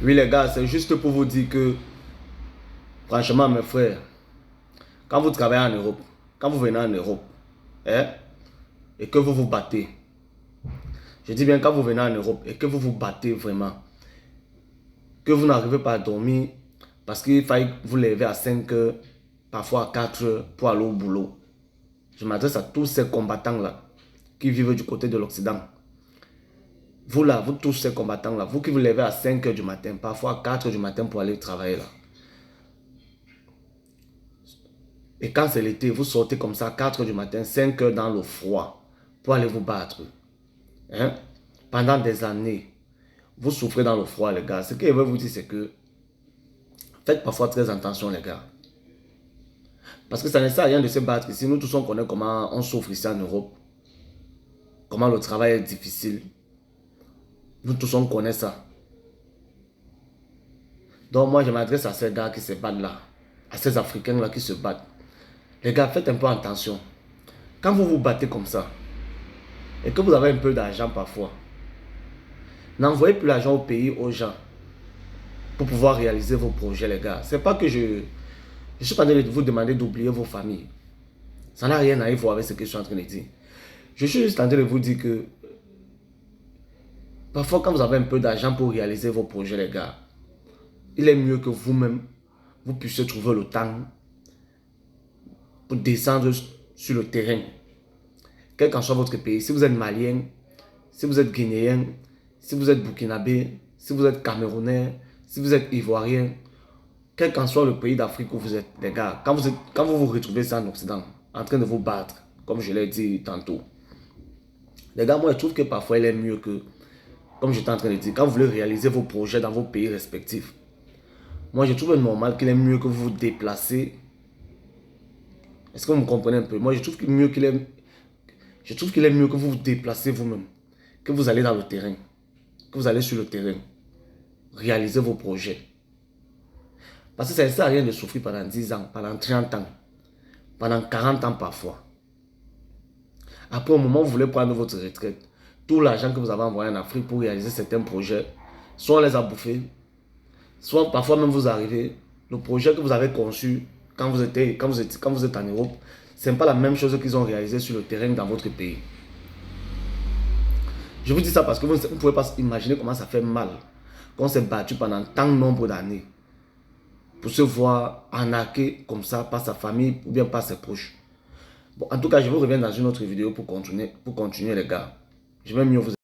Oui les gars, c'est juste pour vous dire que, franchement mes frères, quand vous travaillez en Europe, quand vous venez en Europe, hein, et que vous vous battez, je dis bien quand vous venez en Europe et que vous vous battez vraiment, que vous n'arrivez pas à dormir parce qu'il faille vous lever à 5 heures, parfois à 4 heures pour aller au boulot. Je m'adresse à tous ces combattants-là qui vivent du côté de l'Occident. Vous là, vous tous ces combattants-là, vous qui vous levez à 5 heures du matin, parfois à 4 heures du matin pour aller travailler là. Et quand c'est l'été, vous sortez comme ça à 4 heures du matin, 5 heures dans le froid pour aller vous battre. Hein? Pendant des années, vous souffrez dans le froid, les gars. Ce que je veux vous dire, c'est que faites parfois très attention, les gars. Parce que ça ne sert à rien de se battre ici. Nous tous, on connaît comment on souffre ici en Europe. Comment le travail est difficile. Nous tous, on connaît ça. Donc moi, je m'adresse à ces gars qui se battent là. À ces Africains là qui se battent. Les gars, faites un peu attention. Quand vous vous battez comme ça, et que vous avez un peu d'argent parfois, n'envoyez plus l'argent au pays, aux gens, pour pouvoir réaliser vos projets, les gars. C'est pas que je suis pas en train de vous demander d'oublier vos familles. Ça n'a rien à voir avec ce que je suis en train de dire. Je suis juste en train de vous dire que parfois, quand vous avez un peu d'argent pour réaliser vos projets, les gars, il est mieux que vous-même, vous puissiez trouver le temps pour descendre sur le terrain. Quel qu'en soit votre pays, si vous êtes malien, si vous êtes guinéen, si vous êtes burkinabé, si vous êtes camerounais, si vous êtes ivoirien, quel qu'en soit le pays d'Afrique où vous êtes, les gars, quand vous vous retrouvez ça en Occident, en train de vous battre, comme je l'ai dit tantôt, les gars, moi je trouve que parfois il est mieux que, comme j'étais en train de dire, quand vous voulez réaliser vos projets dans vos pays respectifs, moi je trouve normal qu'il est mieux que vous vous déplacez. Est-ce que vous me comprenez un peu? Moi je trouve qu'il est mieux que vous vous déplacez vous-même, que vous allez dans le terrain, que vous allez sur le terrain, réaliser vos projets. Parce que ça ne sert à rien de souffrir pendant 10 ans, pendant 30 ans, pendant 40 ans parfois. Après, au moment où vous voulez prendre votre retraite, tout l'argent que vous avez envoyé en Afrique pour réaliser certains projets, soit on les a bouffés, soit parfois même vous arrivez, le projet que vous avez conçu quand vous êtes en Europe, ce n'est pas la même chose qu'ils ont réalisé sur le terrain dans votre pays. Je vous dis ça parce que vous ne pouvez pas imaginer comment ça fait mal qu'on s'est battu pendant tant de nombre d'années pour se voir arnaqué comme ça par sa famille ou bien par ses proches. Bon, en tout cas, je vous reviens dans une autre vidéo pour continuer les gars. Je vais mieux vous